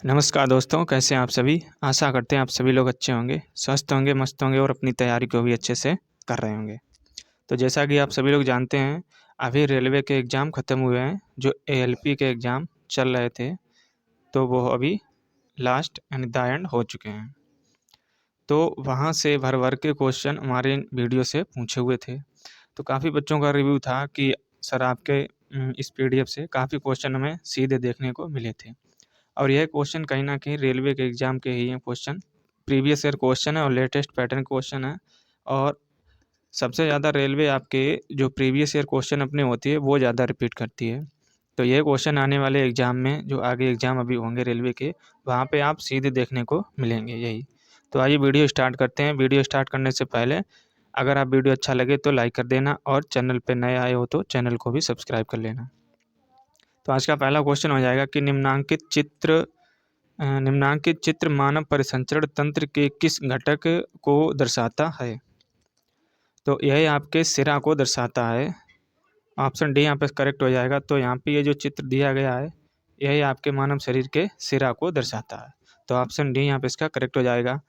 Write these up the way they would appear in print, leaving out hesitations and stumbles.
नमस्कार दोस्तों, कैसे हैं आप सभी? आशा करते हैं आप सभी लोग अच्छे होंगे, स्वस्थ होंगे, मस्त होंगे और अपनी तैयारी को भी अच्छे से कर रहे होंगे। तो जैसा कि आप सभी लोग जानते हैं, अभी रेलवे के एग्ज़ाम ख़त्म हुए हैं, जो एएलपी के एग्ज़ाम चल रहे थे, तो वो अभी लास्ट एंड द एंड हो चुके हैं। तो वहाँ से भर-भर के क्वेश्चन हमारे वीडियो से पूछे हुए थे। तो काफ़ी बच्चों का रिव्यू था कि सर आपके इस पीडीएफ से काफ़ी क्वेश्चन हमें सीधे देखने को मिले थे। और यह क्वेश्चन कहीं न कहीं रेलवे के एग्ज़ाम के ही हैं क्वेश्चन। प्रीवियस ईयर क्वेश्चन है और लेटेस्ट पैटर्न क्वेश्चन है और सबसे ज़्यादा रेलवे आपके जो प्रीवियस ईयर क्वेश्चन अपने होती है, वो ज़्यादा रिपीट करती है। तो ये क्वेश्चन आने वाले एग्ज़ाम में, जो आगे एग्ज़ाम अभी होंगे रेलवे के, वहाँ पे आप सीधे देखने को मिलेंगे यही। तो आइए वीडियो स्टार्ट करते हैं। वीडियो स्टार्ट करने से पहले अगर आप वीडियो अच्छा लगे तो लाइक कर देना और चैनल पे नए आए हो तो चैनल को भी सब्सक्राइब कर लेना। तो आज का पहला क्वेश्चन हो जाएगा कि निम्नांकित चित्र मानव परिसंचरण तंत्र के किस घटक को दर्शाता है? तो यह आपके सिरा को दर्शाता है। ऑप्शन डी यहाँ पे करेक्ट हो जाएगा। तो यहाँ पे ये जो चित्र दिया गया है, यही आपके मानव शरीर के सिरा को दर्शाता है। तो ऑप्शन डी यहाँ पे इसका करेक्ट हो जाएगा।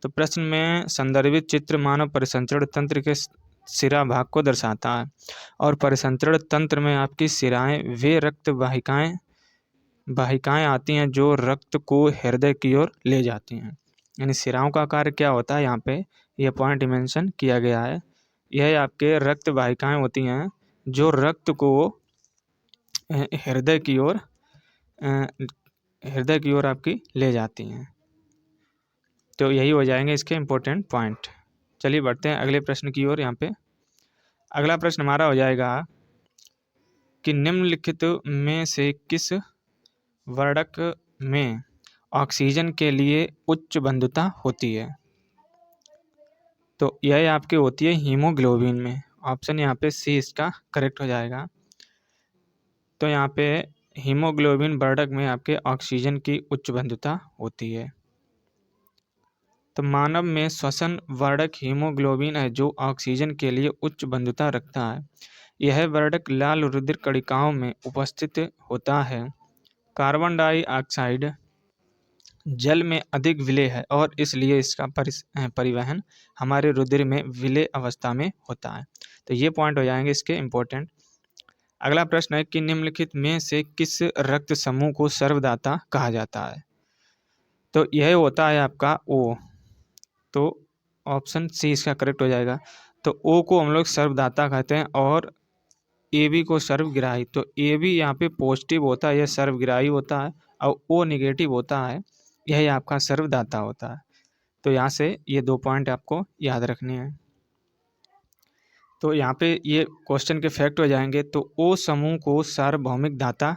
तो प्रश्न में संदर्भित चित्र मानव परिसंचरण तंत्र के सिरा भाग को दर्शाता है और परिसंचरण तंत्र में आपकी सिराएं वे रक्त वाहिकाएँ आती हैं जो रक्त को हृदय की ओर ले जाती हैं। यानी सिराओं का कार्य क्या होता है, यहाँ पे ये पॉइंट मेंशन किया गया है। यह आपके रक्त वाहिकाएँ होती हैं जो रक्त को हृदय की ओर आपकी ले जाती हैं। तो यही हो जाएंगे इसके इम्पोर्टेंट पॉइंट। चलिए बढ़ते हैं अगले प्रश्न की ओर। यहाँ पे अगला प्रश्न हमारा हो जाएगा कि निम्नलिखित में से किस वर्णक में ऑक्सीजन के लिए उच्च बंधुता होती है? तो यह आपकी होती है हीमोग्लोबिन में। ऑप्शन यहाँ पे सी इसका करेक्ट हो जाएगा। तो यहाँ पे हीमोग्लोबिन वर्णक में आपके ऑक्सीजन की उच्च बंधुता होती है। तो मानव में श्वसन वर्णक हीमोग्लोबिन है जो ऑक्सीजन के लिए उच्च बंधुता रखता है। यह वर्णक लाल रुधिर कणिकाओं में उपस्थित होता है। कार्बन डाइऑक्साइड जल में अधिक विलेय है और इसलिए इसका परिवहन हमारे रुधिर में विलेय अवस्था में होता है। तो ये पॉइंट हो जाएंगे इसके इम्पोर्टेंट। अगला प्रश्न है कि निम्नलिखित में से किस रक्त समूह को सर्वदाता कहा जाता है? तो यह होता है आपका ओ। तो ऑप्शन सी इसका करेक्ट हो जाएगा। तो ओ को हम लोग सर्वदाता कहते हैं और ए बी को सर्वग्राही। तो ए बी यहाँ पे पॉजिटिव होता है, यह सर्वग्राही होता है और ओ निगेटिव होता है, यही आपका सर्वदाता होता है। तो यहाँ से ये 2 पॉइंट आपको याद रखने हैं। तो यहाँ पे ये क्वेश्चन के फैक्ट हो जाएंगे। तो ओ समूह को सार्वभौमिक दाता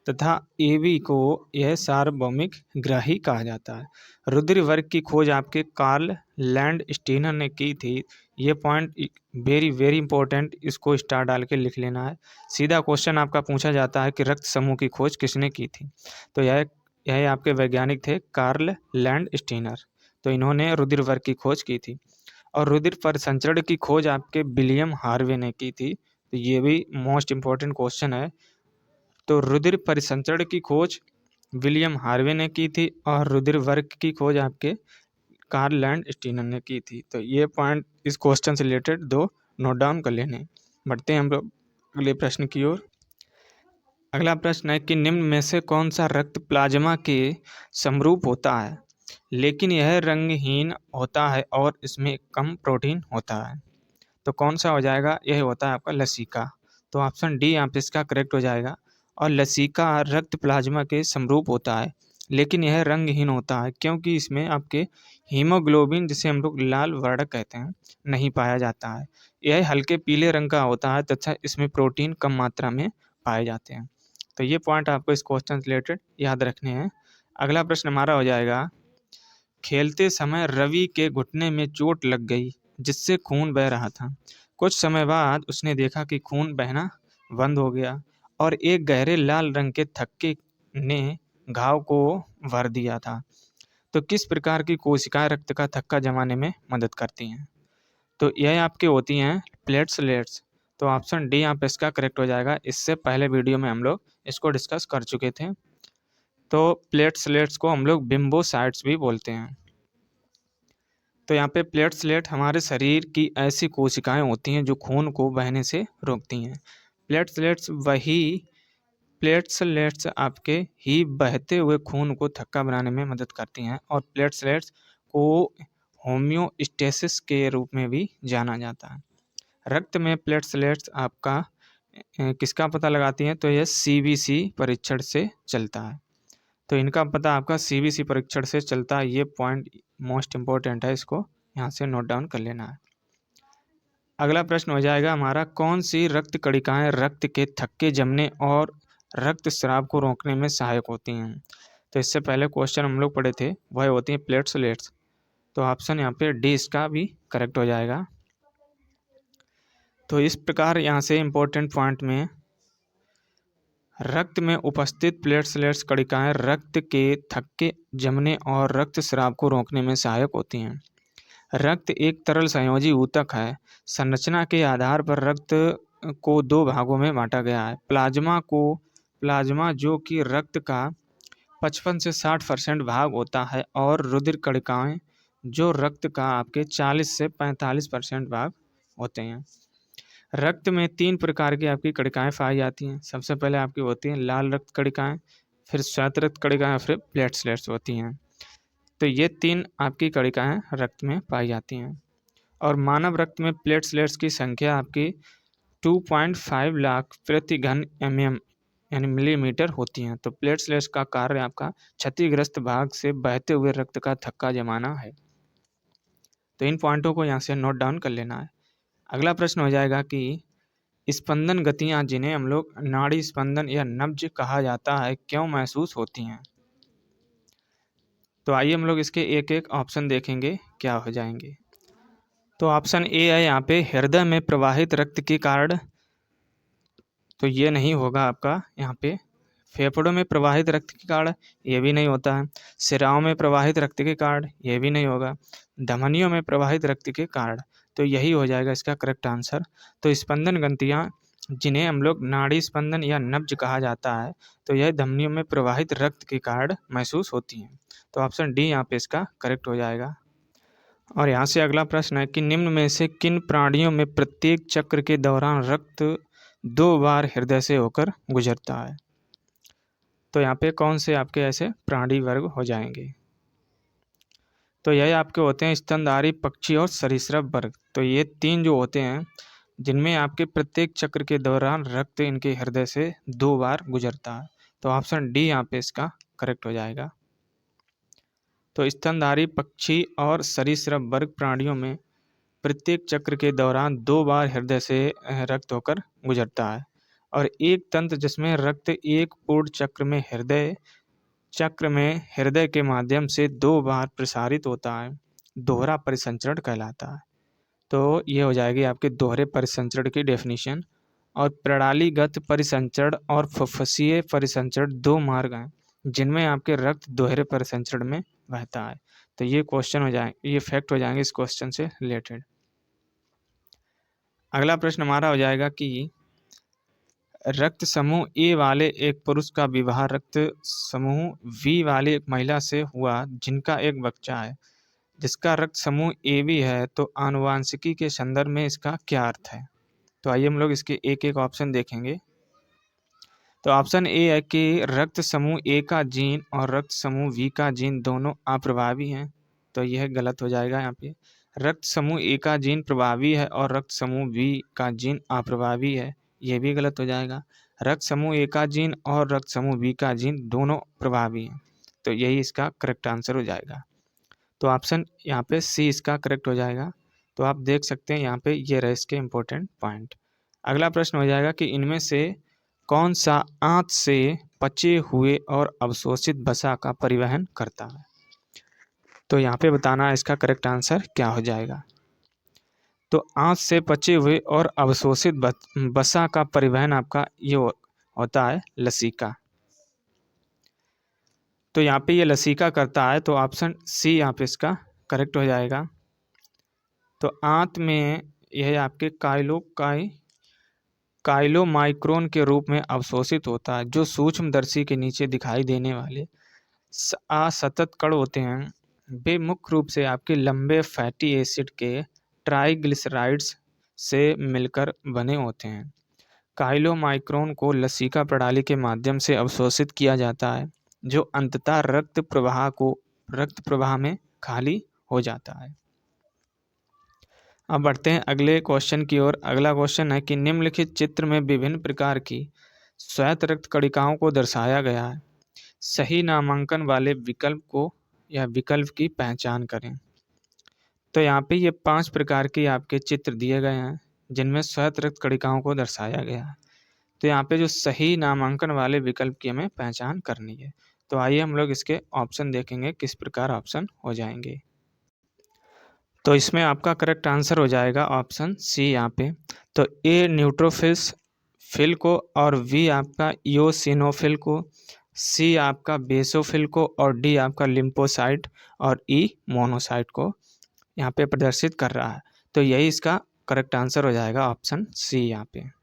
तथा ए बी को यह सार्वभौमिक ग्राही कहा जाता है। रुधिर वर्ग की खोज आपके कार्ल लैंडस्टीनर ने की थी। ये पॉइंट वेरी वेरी इंपॉर्टेंट, इसको स्टार डाल के लिख लेना है। सीधा क्वेश्चन आपका पूछा जाता है कि रक्त समूह की खोज किसने की थी? तो यह आपके वैज्ञानिक थे कार्ल लैंडस्टीनर। तो इन्होंने रुधिर वर्ग की खोज की थी और रुधिर परिसंचरण की खोज आपके विलियम हार्वे ने की थी। तो ये भी मोस्ट इम्पॉर्टेंट क्वेश्चन है। तो रुधिर परिसंचरण की खोज विलियम हार्वे ने की थी और रुधिर वर्ग की खोज आपके कार्ल लैंडस्टीनर ने की थी। तो ये पॉइंट इस क्वेश्चन से रिलेटेड 2 नोट डाउन कर लेने। बढ़ते हैं हम लोग अगले प्रश्न की ओर। अगला प्रश्न है कि निम्न में से कौन सा रक्त प्लाज्मा के समरूप होता है लेकिन यह रंगहीन होता है और इसमें कम प्रोटीन होता है? तो कौन सा हो जाएगा? यह होता है आपका लसीका। तो ऑप्शन डी यहाँ पे इसका करेक्ट हो जाएगा। और लसीका रक्त प्लाज्मा के समरूप होता है लेकिन यह रंगहीन होता है क्योंकि इसमें आपके हीमोग्लोबिन, जिसे हम लोग लाल वर्णक कहते हैं, नहीं पाया जाता है। यह हल्के पीले रंग का होता है तथा इसमें प्रोटीन कम मात्रा में पाए जाते हैं। तो ये पॉइंट आपको इस क्वेश्चन से रिलेटेड याद रखने हैं। अगला प्रश्न हमारा हो जाएगा, खेलते समय रवि के घुटने में चोट लग गई जिससे खून बह रहा था। कुछ समय बाद उसने देखा कि खून बहना बंद हो गया और एक गहरे लाल रंग के थक्के ने घाव को भर दिया था। तो किस प्रकार की कोशिकाएं रक्त का थक्का जमाने में मदद करती हैं? तो यह आपकी होती हैं प्लेटलेट्स। तो ऑप्शन डी यहाँ पे इसका करेक्ट हो जाएगा। इससे पहले वीडियो में हम लोग इसको डिस्कस कर चुके थे। तो प्लेटलेट्स को हम लोग बिम्बोसाइट्स भी बोलते हैं। तो यहाँ पे प्लेटलेट हमारे शरीर की ऐसी कोशिकाएं होती हैं जो खून को बहने से रोकती हैं। प्लेटलेट्स आपके ही बहते हुए खून को थक्का बनाने में मदद करती हैं और प्लेटलेट्स को होम्योस्टेसिस के रूप में भी जाना जाता है। रक्त में प्लेटलेट्स आपका किसका पता लगाती हैं? तो यह सीबीसी परीक्षण से चलता है। तो इनका पता आपका सीबीसी परीक्षण से चलता है। ये पॉइंट मोस्ट इम्पोर्टेंट है, इसको यहाँ से नोट डाउन कर लेना है। अगला प्रश्न हो जाएगा हमारा, कौन सी रक्त कणिकाएं रक्त के थक्के जमने और रक्त स्राव को रोकने में सहायक होती हैं? तो इससे पहले क्वेश्चन हम लोग पढ़े थे, वह होती हैं प्लेटलेट्स। तो ऑप्शन यहाँ पे डी इसका भी करेक्ट हो जाएगा। तो इस प्रकार यहाँ से इम्पोर्टेंट पॉइंट में, रक्त में उपस्थित प्लेटलेट्स कणिकाएं रक्त के थक्के जमने और रक्त स्राव को रोकने में सहायक होती हैं। रक्त एक तरल संयोजी ऊतक है। संरचना के आधार पर रक्त को दो भागों में बांटा गया है। प्लाज्मा जो कि रक्त का 55 से 60% भाग होता है, और रुधिर कणिकाएं जो रक्त का आपके 40 से 45% भाग होते हैं। रक्त में 3 प्रकार की आपकी कणिकाएं पाई जाती हैं। सबसे पहले आपकी होती हैं लाल रक्त कणिकाएं, फिर श्वेत रक्त कणिकाएं, फिर प्लेटलेट्स होती हैं। तो ये 3 आपकी कणिकाएं रक्त में पाई जाती हैं। और मानव रक्त में प्लेटलेट्स की संख्या आपकी 2.5 लाख प्रति घन mm यानी मिलीमीटर होती हैं। तो प्लेटलेट्स का कार्य आपका क्षतिग्रस्त भाग से बहते हुए रक्त का थक्का जमाना है। तो इन पॉइंटों को यहाँ से नोट डाउन कर लेना है। अगला प्रश्न हो जाएगा कि स्पंदन गतियाँ, जिन्हें हम लोग नाड़ी स्पंदन या नब्ज कहा जाता है, क्यों महसूस होती हैं? तो आइए हम लोग इसके एक एक ऑप्शन देखेंगे क्या हो जाएंगे। तो ऑप्शन ए है यहाँ पे हृदय में प्रवाहित रक्त के कारण। तो ये नहीं होगा आपका यहाँ पे। फेफड़ों में प्रवाहित रक्त के कारण, ये भी नहीं होता है। सिराओं में प्रवाहित रक्त के कारण, ये भी नहीं होगा। धमनियों में प्रवाहित रक्त के कारण, तो यही हो जाएगा इसका करेक्ट आंसर। तो स्पंदन ग्रंथियाँ, जिन्हें हम लोग नाड़ी स्पंदन या नब्ज कहा जाता है, तो यह धमनियों में प्रवाहित रक्त के कारण महसूस होती हैं। तो ऑप्शन डी यहाँ पे इसका करेक्ट हो जाएगा। और यहाँ से अगला प्रश्न है कि निम्न में से किन प्राणियों में प्रत्येक चक्र के दौरान रक्त 2 बार हृदय से होकर गुजरता है? तो यहाँ पे कौन से आपके ऐसे प्राणी वर्ग हो जाएंगे? तो यह आपके होते हैं स्तनधारी, पक्षी और सरीसृप वर्ग। तो ये 3 जो होते हैं, जिनमें आपके प्रत्येक चक्र के दौरान रक्त इनके हृदय से 2 बार गुजरता है। तो ऑप्शन डी यहाँ पे इसका करेक्ट हो जाएगा। तो स्तनधारी, पक्षी और सरीसृप वर्ग प्राणियों में प्रत्येक चक्र के दौरान 2 बार हृदय से रक्त होकर गुजरता है। और एक तंत्र जिसमें रक्त एक पूर्ण चक्र में हृदय के माध्यम से 2 बार प्रसारित होता है, दोहरा परिसंचरण कहलाता है। तो ये हो जाएगी आपके दोहरे परिसंचरण की डेफिनेशन। और प्रणालीगत परिसंचरण और फुफ्फुसीय परिसंचरण 2 मार्ग हैं जिनमें आपके रक्त दोहरे परिसंचरण में बहता है। तो ये क्वेश्चन हो जाएंगे, ये फैक्ट हो जाएंगे इस क्वेश्चन से रिलेटेड। अगला प्रश्न हमारा हो जाएगा कि रक्त समूह ए वाले एक पुरुष का विवाह रक्त समूह बी वाली एक महिला से हुआ जिनका एक बच्चा है, जिसका रक्त समूह ए बी है, तो आनुवांशिकी के संदर्भ में इसका क्या अर्थ है? तो आइए हम लोग इसके एक एक ऑप्शन देखेंगे। तो ऑप्शन ए है कि रक्त समूह ए का जीन और रक्त समूह बी का जीन दोनों अप्रभावी हैं। तो यह गलत हो जाएगा यहाँ पे। रक्त समूह ए का जीन प्रभावी है और रक्त समूह बी का जीन अप्रभावी है, ये भी गलत हो जाएगा। रक्त समूह ए का जीन और रक्त समूह बी का जीन दोनों प्रभावी हैं, तो यही इसका करेक्ट आंसर हो जाएगा। तो ऑप्शन यहाँ पे सी इसका करेक्ट हो जाएगा। तो आप देख सकते हैं यहाँ पे ये रहे इसके इम्पोर्टेंट पॉइंट। अगला प्रश्न हो जाएगा कि इनमें से कौन सा आंत से पचे हुए और अवशोषित वसा का परिवहन करता है? तो यहाँ पे बताना है इसका करेक्ट आंसर क्या हो जाएगा। तो आंत से पचे हुए और अवशोषित वसा का परिवहन आपका ये होता है लसीका। तो यहाँ पे ये लसीका करता है, तो ऑप्शन सी यहाँ पे इसका करेक्ट हो जाएगा। तो आंत में यह आपके काइलोमाइक्रोन के रूप में अवशोषित होता है, जो सूक्ष्मदर्शी के नीचे दिखाई देने वाले असतत कण होते हैं वे मुख्य रूप से आपके लंबे फैटी एसिड के ट्राइग्लिसराइड्स से मिलकर बने होते हैं। काइलोमाइक्रोन को लसिका प्रणाली के माध्यम से अवशोषित किया जाता है जो अंततः रक्त प्रवाह में खाली हो जाता है। अब बढ़ते हैं अगले क्वेश्चन की ओर। अगला क्वेश्चन है कि निम्नलिखित चित्र में विभिन्न प्रकार की श्वेत रक्त कणिकाओं को दर्शाया गया है। सही नामांकन वाले विकल्प को या विकल्प की पहचान करें। तो यहाँ पे ये 5 प्रकार के आपके चित्र दिए गए हैं जिनमें श्वेत रक्त कणिकाओं को दर्शाया गया है। तो यहाँ पे जो सही नामांकन वाले विकल्प की हमें पहचान करनी है। तो आइए हम लोग इसके ऑप्शन देखेंगे किस प्रकार ऑप्शन हो जाएंगे। तो इसमें आपका करेक्ट आंसर हो जाएगा ऑप्शन सी यहाँ पे। तो ए न्यूट्रोफिल्स फिल को और बी आपका इओसिनोफिल को, सी आपका बेसोफिल को और डी आपका लिम्फोसाइट और ई मोनोसाइट को यहाँ पे प्रदर्शित कर रहा है। तो यही इसका करेक्ट आंसर हो जाएगा ऑप्शन सी यहाँ पे।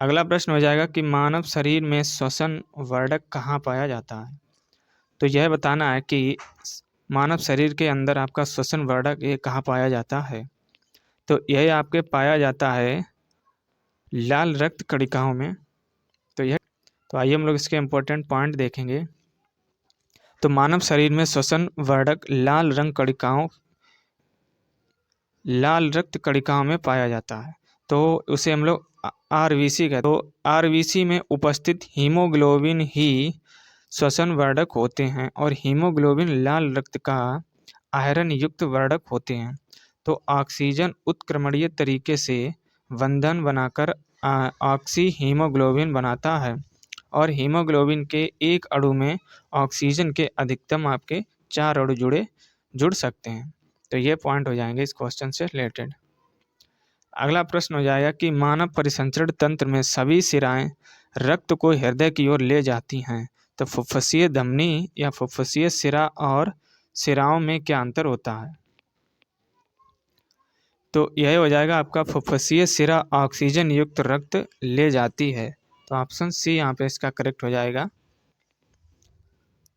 अगला प्रश्न हो जाएगा कि मानव शरीर में श्वसन वर्धक कहाँ पाया जाता है। तो यह बताना है कि मानव शरीर के अंदर आपका श्वसन वर्धक ये कहाँ पाया जाता है। तो यह आपके पाया जाता है लाल रक्त कणिकाओं में। तो आइए हम लोग इसके इम्पोर्टेंट पॉइंट देखेंगे। तो मानव शरीर में श्वसन वर्धक लाल रक्त कणिकाओं में पाया जाता है। तो उसे हम लोग आरबीसी कहते हैं। तो आरबीसी में उपस्थित हीमोग्लोबिन ही श्वसन वर्धक होते हैं और हीमोग्लोबिन लाल रक्त का आयरन युक्त वर्धक होते हैं। तो ऑक्सीजन उत्क्रमणीय तरीके से बंधन बनाकर ऑक्सी हीमोग्लोबिन बनाता है और हीमोग्लोबिन के एक अणु में ऑक्सीजन के अधिकतम आपके 4 अणु जुड़ सकते हैं। तो ये पॉइंट हो जाएंगे इस क्वेश्चन से रिलेटेड। अगला प्रश्न हो जाएगा कि मानव परिसंचरण तंत्र में सभी शिराएं रक्त को हृदय की ओर ले जाती हैं। तो फुफ्फुसीय धमनी या फुफ्फुसीय शिरा और शिराओं में क्या अंतर होता है। तो यह हो जाएगा आपका फुफ्फुसीय शिरा ऑक्सीजन युक्त रक्त ले जाती है। तो ऑप्शन सी यहाँ पे इसका करेक्ट हो जाएगा।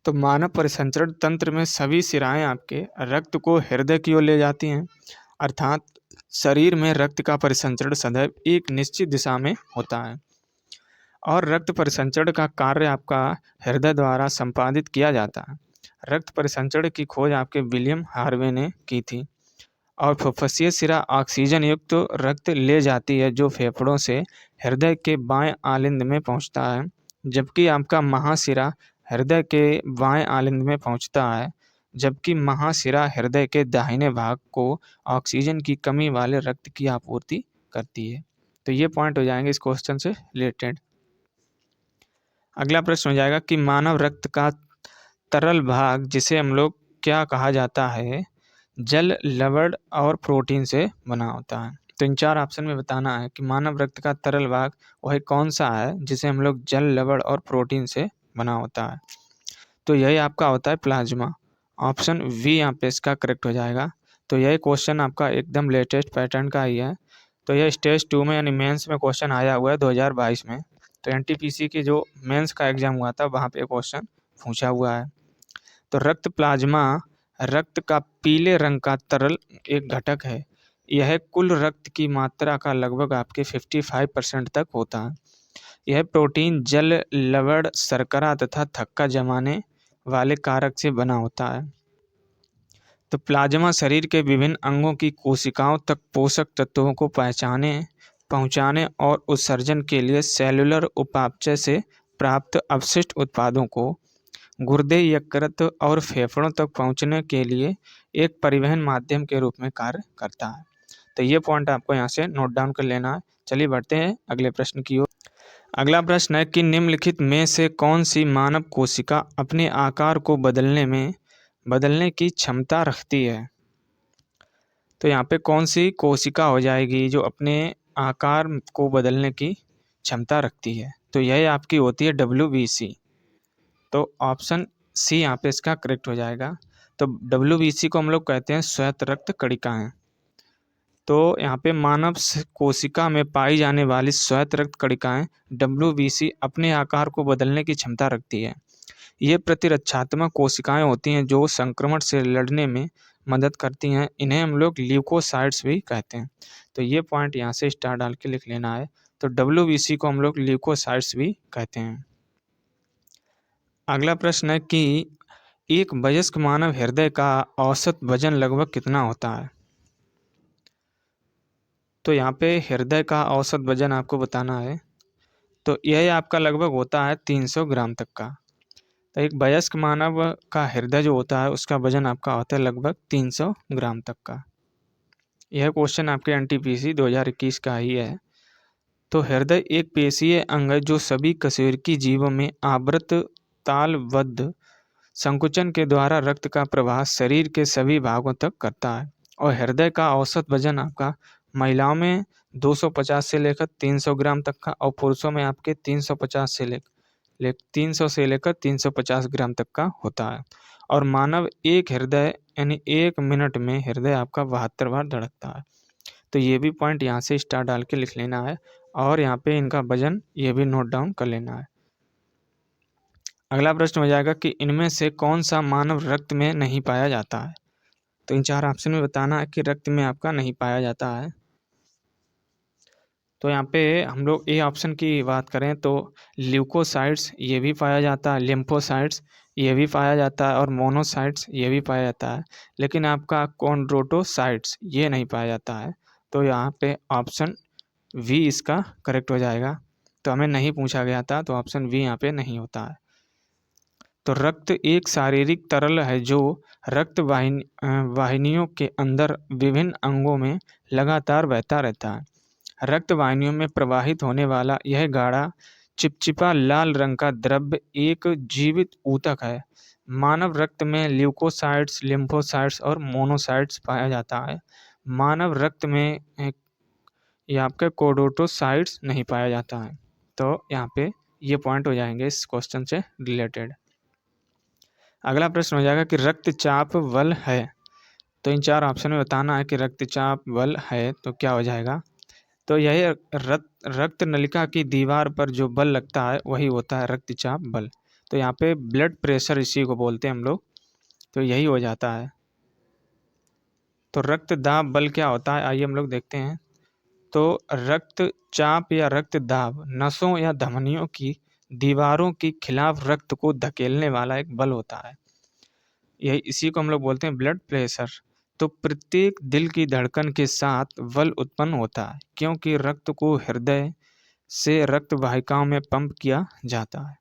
तो मानव परिसंचरण तंत्र में सभी शिराएं आपके रक्त को हृदय की ओर ले जाती हैं, अर्थात शरीर में रक्त का परिसंचरण सदैव एक निश्चित दिशा में होता है और रक्त परिसंचरण का कार्य आपका हृदय द्वारा संपादित किया जाता है। रक्त परिसंचरण की खोज आपके विलियम हार्वे ने की थी और फुफ्फुसीय शिरा ऑक्सीजन युक्त रक्त ले जाती है जो फेफड़ों से हृदय के बाएं आलिंद में पहुंचता है, जबकि आपका महाशिरा हृदय के बाएं आलिंद में पहुंचता है, जबकि महाशिरा हृदय के दाहिने भाग को ऑक्सीजन की कमी वाले रक्त की आपूर्ति करती है। तो ये पॉइंट हो जाएंगे इस क्वेश्चन से रिलेटेड। अगला प्रश्न हो जाएगा कि मानव रक्त का तरल भाग जिसे हम लोग क्या कहा जाता है, जल, लवण और प्रोटीन से बना होता है। तो इन 4 ऑप्शन में बताना है कि मानव रक्त का तरल भाग वह कौन सा है जिसे हम लोग जल, लवण और प्रोटीन से बना होता है। तो यही आपका होता है प्लाज्मा। ऑप्शन वी यहाँ पे इसका करेक्ट हो जाएगा। तो यही क्वेश्चन आपका एकदम लेटेस्ट पैटर्न का ही है। तो यह स्टेज 2 में यानी मेंस में क्वेश्चन आया हुआ है 2022 में। तो एनटीपीसी की जो मेंस का एग्जाम हुआ था वहाँ पे क्वेश्चन पूछा हुआ है। तो रक्त प्लाज्मा रक्त का पीले रंग का तरल एक घटक है। यह कुल रक्त की मात्रा का लगभग आपके 55% तक होता है। यह प्रोटीन, जल, लवण, शर्करा तथा थक्का जमाने वाले कारक से बना होता है। तो प्लाज्मा शरीर के विभिन्न अंगों की कोशिकाओं तक पोषक तत्वों को पहुंचाने और उत्सर्जन के लिए सेलुलर उपापचय से प्राप्त अवशिष्ट उत्पादों को गुर्दे, यकृत और फेफड़ों तक पहुंचने के लिए एक परिवहन माध्यम के रूप में कार्य करता है। तो ये पॉइंट आपको यहाँ से नोट डाउन कर लेना है। चलिए बढ़ते हैं अगले प्रश्न की ओर। अगला प्रश्न है कि निम्नलिखित में से कौन सी मानव कोशिका अपने आकार को बदलने की क्षमता रखती है। तो यहाँ पे कौन सी कोशिका हो जाएगी जो अपने आकार को बदलने की क्षमता रखती है। तो यह आपकी होती है WBC। तो ऑप्शन सी यहाँ पे इसका करेक्ट हो जाएगा। तो WBC को हम लोग कहते हैं श्वेत रक्त कणिकाएं। तो यहाँ पे मानव कोशिका में पाई जाने वाली श्वेत रक्त कणिकाएं WBC अपने आकार को बदलने की क्षमता रखती है। ये प्रतिरक्षात्मक कोशिकाएं होती हैं जो संक्रमण से लड़ने में मदद करती हैं। इन्हें हम लोग ल्यूकोसाइट्स भी कहते हैं। तो ये पॉइंट यहाँ से स्टार डाल के लिख लेना है। तो WBC को हम लोग ल्यूकोसाइट्स भी कहते हैं। अगला प्रश्न है कि एक वयस्क मानव हृदय का औसत वजन लगभग कितना होता है। तो यहाँ पे हृदय का औसत वजन आपको बताना है। तो यह आपका लगभग होता है 300 ग्राम तक का। तो एक वयस्क मानव का हृदय जो होता है उसका वजन आपका होता है लगभग 300 ग्राम तक का। यह क्वेश्चन आपके NTPC 2021 का ही है। तो हृदय एक पेशीय अंग है जो सभी कशेरुकी जीवों में आवृत तालबद्ध संकुचन के द्वारा रक्त का प्रवाह शरीर के सभी भागों तक करता है। और हृदय का औसत वजन आपका महिलाओं में 250 से लेकर 300 ग्राम तक का और पुरुषों में आपके 350 से 300 से लेकर 350 ग्राम तक का होता है। और मानव एक हृदय यानी 1 मिनट में हृदय आपका 72 बार धड़कता है। तो ये भी पॉइंट यहाँ से स्टार डाल के लिख लेना है और यहाँ पे इनका वजन ये भी नोट डाउन कर लेना है। अगला प्रश्न हो जाएगा कि इनमें से कौन सा मानव रक्त में नहीं पाया जाता है। तो इन 4 ऑप्शन में बताना है कि रक्त में आपका नहीं पाया जाता है। तो यहाँ पे हम लोग ए ऑप्शन की बात करें तो ल्यूकोसाइट्स ये भी पाया जाता है, लिम्फोसाइट्स ये भी पाया जाता है और मोनोसाइट्स ये भी पाया जाता है, लेकिन आपका कॉन्ड्रोटोसाइट्स ये नहीं पाया जाता है। तो यहाँ पे ऑप्शन वी इसका करेक्ट हो जाएगा। तो हमें नहीं पूछा गया था, तो ऑप्शन वी यहाँ पे नहीं होता है। तो रक्त एक शारीरिक तरल है जो रक्त वाहिनियों के अंदर विभिन्न अंगों में लगातार बहता रहता है। रक्त वाहिनियों में प्रवाहित होने वाला यह गाढ़ा चिपचिपा लाल रंग का द्रव्य एक जीवित ऊतक है। मानव रक्त में ल्यूकोसाइट्स, लिम्फोसाइट्स और मोनोसाइट्स पाया जाता है। मानव रक्त में ये आपके कोडोटोसाइट्स नहीं पाया जाता है। तो यहाँ पे ये पॉइंट हो जाएंगे इस क्वेश्चन से रिलेटेड। अगला प्रश्न हो जाएगा कि रक्तचाप बल है। तो इन 4 ऑप्शन में बताना है कि रक्तचाप बल है तो क्या हो जाएगा। तो यही रक्त नलिका की दीवार पर जो बल लगता है वही होता है रक्तचाप बल। तो यहाँ पे ब्लड प्रेशर इसी को बोलते हैं हम लोग, तो यही हो जाता है। तो रक्तदाब बल क्या होता है आइए हम लोग देखते हैं। तो रक्तचाप या रक्तदाब नसों या धमनियों की दीवारों के खिलाफ रक्त को धकेलने वाला एक बल होता है। यही इसी को हम लोग बोलते हैं ब्लड प्रेशर। तो प्रत्येक दिल की धड़कन के साथ बल उत्पन्न होता है क्योंकि रक्त को हृदय से रक्त वाहिकाओं में पंप किया जाता है।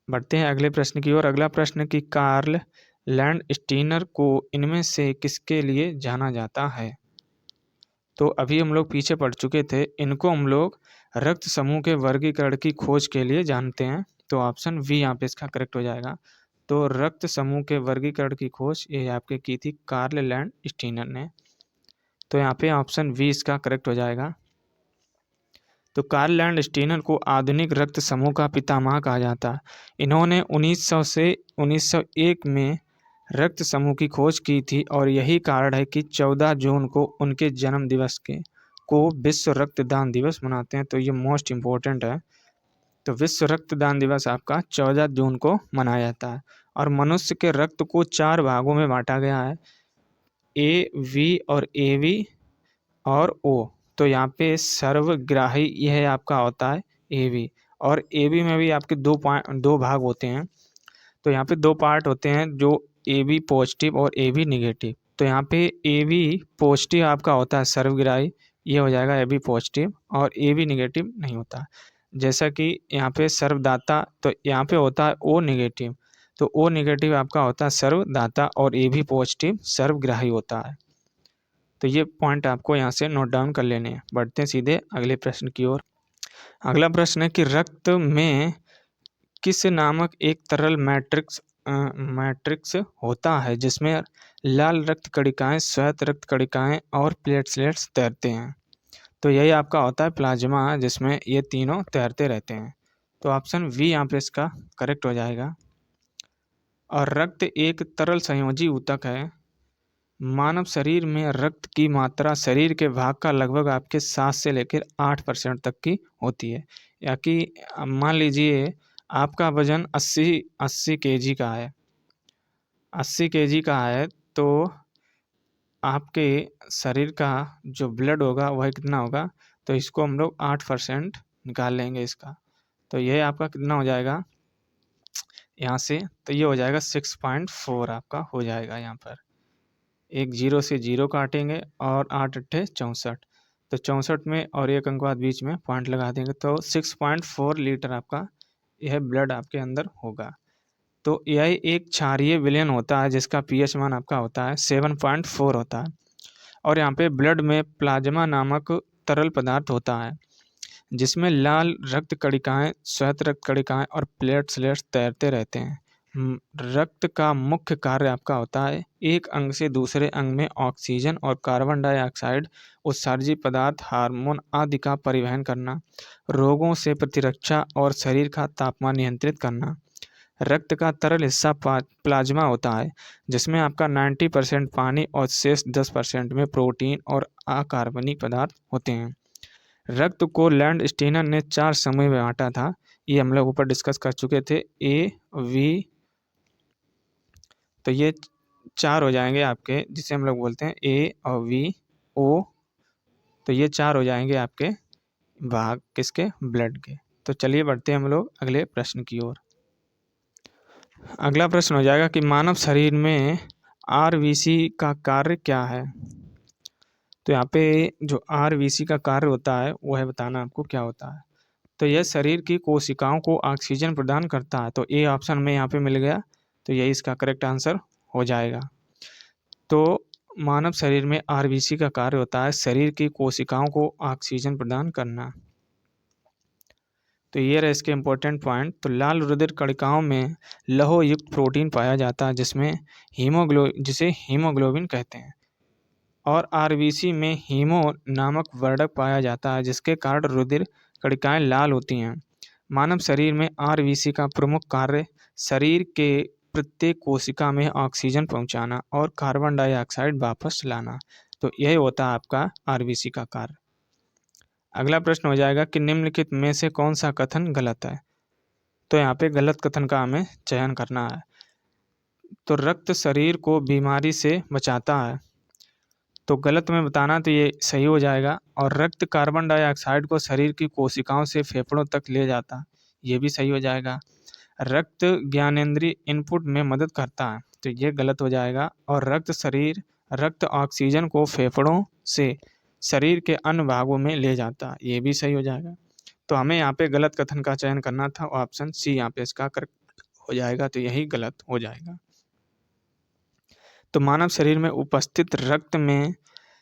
बढ़ते हैं अगले प्रश्न की ओर। अगला प्रश्न कि कार्ल लैंडस्टीनर को इनमें से किसके लिए जाना जाता है। तो अभी हम लोग पीछे पढ़ चुके थे, इनको हम लोग रक्त समूह के वर्गीकरण की खोज के लिए जानते हैं। तो ऑप्शन वी यहाँ पे इसका करेक्ट हो जाएगा। तो रक्त समूह के वर्गीकरण की खोज ये आपके की थी कार्ल लैंडस्टीनर ने। तो यहाँ पे ऑप्शन वी इसका करेक्ट हो जाएगा। तो कार्ल लैंडस्टीनर को आधुनिक रक्त समूह का पितामह कहा जाता है। इन्होंने 1900 से 1901 में रक्त समूह की खोज की थी और यही कारण है कि 14 जून को उनके जन्म दिवस को विश्व रक्तदान दिवस मनाते हैं। तो ये मोस्ट इम्पोर्टेंट है। तो विश्व रक्तदान दिवस आपका 14 जून को मनाया जाता है। और मनुष्य के रक्त को 4 भागों में बांटा गया है, ए, वी और ए वी और ओ। तो यहाँ पे सर्वग्राही यह आपका होता है ए वी, और ए वी में भी आपके 2 भाग होते हैं। तो यहाँ पे 2 पार्ट होते हैं जो ए बी पॉजिटिव और ए बी निगेटिव। तो यहाँ पे ए बी पॉजिटिव आपका होता है सर्वग्राही, ये हो जाएगा ए बी पॉजिटिव, और ए बी निगेटिव नहीं होता। जैसा कि यहाँ पे सर्वदाता, तो यहाँ पे होता है ओ निगेटिव। तो ओ निगेटिव आपका होता है सर्वदाता और ए बी पॉजिटिव सर्वग्राही होता है। तो ये पॉइंट आपको यहाँ से नोट डाउन कर लेने हैं। बढ़ते हैं सीधे अगले प्रश्न की ओर। अगला प्रश्न है कि रक्त में किस नामक एक तरल मैट्रिक्स होता है जिसमें लाल रक्त कणिकाएं, श्वेत रक्त कणिकाएं और प्लेटलेट्स तैरते हैं। तो यही आपका होता है प्लाज्मा, जिसमें ये तीनों तैरते रहते हैं। तो ऑप्शन वी यहाँ पे इसका करेक्ट हो जाएगा। और रक्त एक तरल संयोजी ऊतक है। मानव शरीर में रक्त की मात्रा शरीर के भाग का लगभग आपके 7 से लेकर 8% तक की होती है। या कि मान लीजिए आपका वजन 80 केजी का है, 80 केजी का है, तो आपके शरीर का जो ब्लड होगा वह कितना होगा, तो इसको हम लोग 8% निकाल लेंगे इसका। तो ये आपका कितना हो जाएगा यहाँ से, तो ये हो जाएगा 6.4 आपका हो जाएगा। यहाँ पर एक जीरो से जीरो काटेंगे और 8 अट्ठे 64, तो 64 में और एक अंक बाद बीच में पॉइंट लगा देंगे, तो 6.4 लीटर आपका यह ब्लड आपके अंदर होगा। तो यह एक क्षारीय विलयन होता है जिसका पीएच मान आपका होता है 7.4 होता है। और यहाँ पे ब्लड में प्लाज्मा नामक तरल पदार्थ होता है जिसमें लाल रक्त कणिकाएं, श्वेत रक्त कणिकाएं और प्लेटलेट्स तैरते रहते हैं। रक्त का मुख्य कार्य आपका होता है एक अंग से दूसरे अंग में ऑक्सीजन और कार्बन डाइऑक्साइड, उत्सर्जी पदार्थ, हार्मोन आदि का परिवहन करना, रोगों से प्रतिरक्षा और शरीर का तापमान नियंत्रित करना। रक्त का तरल हिस्सा प्लाज्मा होता है जिसमें आपका 90% पानी और शेष 10% में प्रोटीन और अकार्बनिक पदार्थ होते हैं। रक्त को लैंड स्टीनर ने 4 समूह में बांटा था, ये हम लोग ऊपर डिस्कस कर चुके थे। ए वी, तो ये 4 हो जाएंगे आपके, जिसे हम लोग बोलते हैं ए और वी ओ, तो ये 4 हो जाएंगे आपके भाग किसके, ब्लड के। तो चलिए बढ़ते हैं हम लोग अगले प्रश्न की ओर। अगला प्रश्न हो जाएगा कि मानव शरीर में आरबीसी का कार्य क्या है। तो यहाँ पे जो आरबीसी का कार्य होता है वो है बताना आपको क्या होता है। तो यह शरीर की कोशिकाओं को ऑक्सीजन प्रदान करता है, तो ए ऑप्शन में यहाँ पे मिल गया, तो यही इसका करेक्ट आंसर हो जाएगा। तो मानव शरीर में आरबीसी का कार्य होता है शरीर की कोशिकाओं को ऑक्सीजन प्रदान करना। तो ये रहे इसके इम्पोर्टेंट पॉइंट। तो लाल रुधिर कणिकाओं में लौह युक्त प्रोटीन पाया जाता है जिसे हीमोग्लोबिन कहते हैं, और आरबीसी में हीमो नामक वर्णक पाया जाता है जिसके कारण रुधिर कणिकाएं लाल होती हैं। मानव शरीर में आरबीसी का प्रमुख कार्य शरीर के प्रत्येक कोशिका में ऑक्सीजन पहुंचाना और कार्बन डाइऑक्साइड वापस लाना। तो यही होता है आपका आरबीसी का कार्य। अगला प्रश्न हो जाएगा कि निम्नलिखित में से कौन सा कथन गलत है। तो यहाँ पे गलत कथन का हमें चयन करना है। तो रक्त शरीर को बीमारी से बचाता है, तो गलत में बताना, तो ये सही हो जाएगा। और रक्त कार्बन डाइऑक्साइड को शरीर की कोशिकाओं से फेफड़ों तक ले जाता, ये भी सही हो जाएगा। रक्त ज्ञानेंद्रिय इनपुट में मदद करता है, तो ये गलत हो जाएगा। और रक्त ऑक्सीजन को फेफड़ों से शरीर के अन्य भागों में ले जाता, ये भी सही हो जाएगा। तो हमें यहाँ पे गलत कथन का चयन करना था, ऑप्शन सी यहाँ पे इसका करेक्ट हो जाएगा, तो यही गलत हो जाएगा। तो मानव शरीर में उपस्थित रक्त में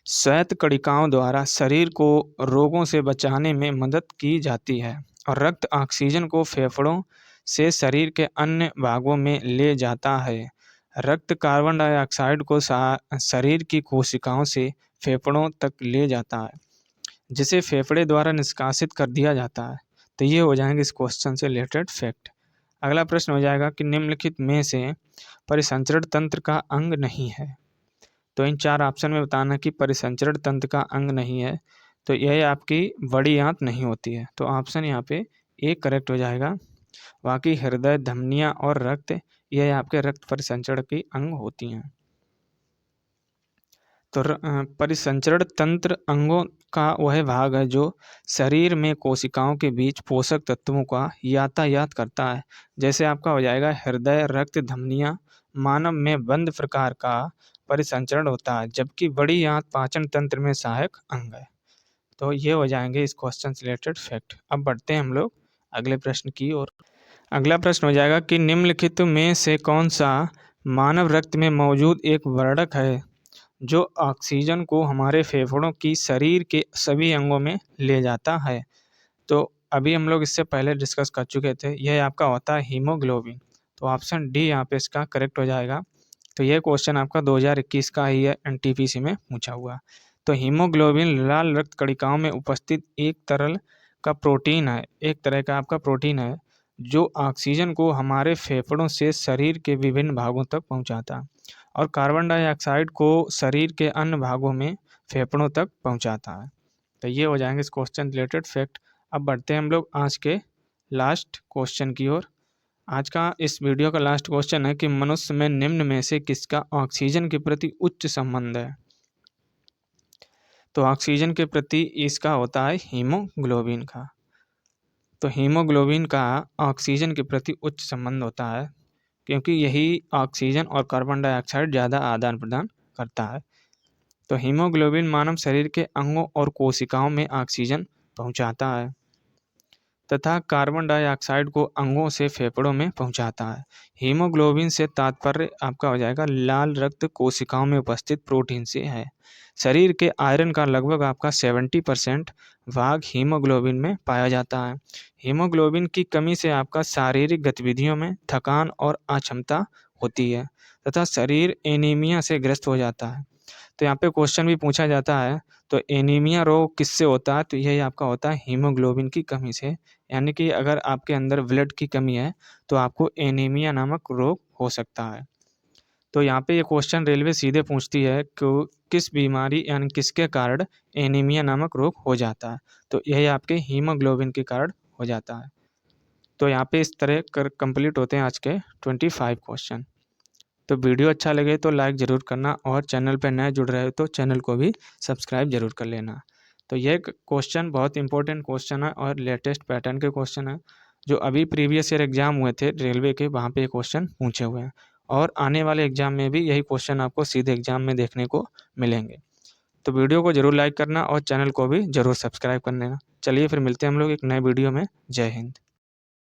श्वेत कणिकाओं द्वारा शरीर को रोगों से बचाने में मदद की जाती है, और रक्त ऑक्सीजन को फेफड़ों से शरीर के अन्य भागों में ले जाता है। रक्त कार्बन डाइऑक्साइड को शरीर की कोशिकाओं से फेफड़ों तक ले जाता है जिसे फेफड़े द्वारा निष्कासित कर दिया जाता है। तो ये हो जाएंगे इस क्वेश्चन से रिलेटेड फैक्ट। अगला प्रश्न हो जाएगा कि निम्नलिखित में से परिसंचरण तंत्र का अंग नहीं है। तो इन 4 ऑप्शन में बताना कि परिसंचरण तंत्र का अंग नहीं है, तो यह आपकी बड़ी आंत नहीं होती है, तो ऑप्शन यहाँ पे एक करेक्ट हो जाएगा। बाकी हृदय, धमनियाँ और रक्त, यह आपके रक्त परिसंचरण की अंग होती हैं। तो परिसंचरण तंत्र अंगों का वह भाग है जो शरीर में कोशिकाओं के बीच पोषक तत्वों का यातायात करता है। जैसे आपका हो जाएगा हृदय, रक्त, धमनियाँ मानव में बंद प्रकार का परिसंचरण होता है, जबकि बड़ी आंत पाचन तंत्र में सहायक अंग है। तो ये हो जाएंगे इस क्वेश्चन से रिलेटेड फैक्ट। अब बढ़ते हैं हम लोग अगले प्रश्न की ओर। अगला प्रश्न हो जाएगा कि निम्नलिखित में से कौन सा मानव रक्त में मौजूद एक वर्णक है जो ऑक्सीजन को हमारे फेफड़ों की शरीर के सभी अंगों में ले जाता है। तो अभी हम लोग इससे पहले डिस्कस कर चुके थे, यह आपका होता है हीमोग्लोबिन। तो ऑप्शन डी यहाँ पे इसका करेक्ट हो जाएगा। तो यह क्वेश्चन आपका 2021 का ही है, एनटीपीसी में पूछा हुआ। तो हीमोग्लोबिन लाल रक्त कणिकाओं में उपस्थित एक तरल का प्रोटीन है, एक तरह का आपका प्रोटीन है जो ऑक्सीजन को हमारे फेफड़ों से शरीर के विभिन्न भागों तक पहुंचाता और कार्बन डाइऑक्साइड को शरीर के अन्य भागों में फेफड़ों तक पहुंचाता है। तो ये हो जाएंगे इस क्वेश्चन रिलेटेड फैक्ट। अब बढ़ते हैं हम लोग आज के लास्ट क्वेश्चन की ओर। आज का इस वीडियो का लास्ट क्वेश्चन है कि मनुष्य में निम्न में से किसका ऑक्सीजन के प्रति उच्च संबंध है। तो ऑक्सीजन के प्रति इसका होता है हीमोग्लोबिन का। तो हीमोग्लोबिन का ऑक्सीजन के प्रति उच्च संबंध होता है क्योंकि यही ऑक्सीजन और कार्बन डाइऑक्साइड ज़्यादा आदान प्रदान करता है। तो हीमोग्लोबिन मानव शरीर के अंगों और कोशिकाओं में ऑक्सीजन पहुंचाता है तथा कार्बन डाइऑक्साइड को अंगों से फेफड़ों में पहुंचाता है। हीमोग्लोबिन से तात्पर्य आपका हो जाएगा लाल रक्त कोशिकाओं में उपस्थित प्रोटीन से है। शरीर के आयरन का लगभग आपका 70% भाग हीमोग्लोबिन में पाया जाता है। हीमोग्लोबिन की कमी से आपका शारीरिक गतिविधियों में थकान और अक्षमता होती है तथा शरीर एनीमिया से ग्रस्त हो जाता है। तो यहाँ पे क्वेश्चन भी पूछा जाता है, तो एनीमिया रोग किससे होता है? तो यही आपका होता है हीमोग्लोबिन की कमी से। यानी कि अगर आपके अंदर ब्लड की कमी है तो आपको एनीमिया नामक रोग हो सकता है। तो यहाँ पे ये क्वेश्चन रेलवे सीधे पूछती है कि किस बीमारी यानी किसके कारण एनीमिया नामक रोग हो जाता है। तो यही आपके हीमोग्लोबिन के कारण हो जाता है। तो यहाँ पे इस तरह कर कंप्लीट होते हैं आज के 25 क्वेश्चन। तो वीडियो अच्छा लगे तो लाइक ज़रूर करना और चैनल पर नए जुड़ रहे हो तो चैनल को भी सब्सक्राइब ज़रूर कर लेना। तो ये क्वेश्चन बहुत इंपॉर्टेंट क्वेश्चन है और लेटेस्ट पैटर्न के क्वेश्चन है जो अभी प्रीवियस ईयर एग्जाम हुए थे रेलवे के, वहाँ पे ये क्वेश्चन पूछे हुए हैं और आने वाले एग्जाम में भी यही क्वेश्चन आपको सीधे एग्जाम में देखने को मिलेंगे। तो वीडियो को ज़रूर लाइक करना और चैनल को भी ज़रूर सब्सक्राइब कर लेना। चलिए फिर मिलते हैं हम लोग एक नए वीडियो में। जय हिंद।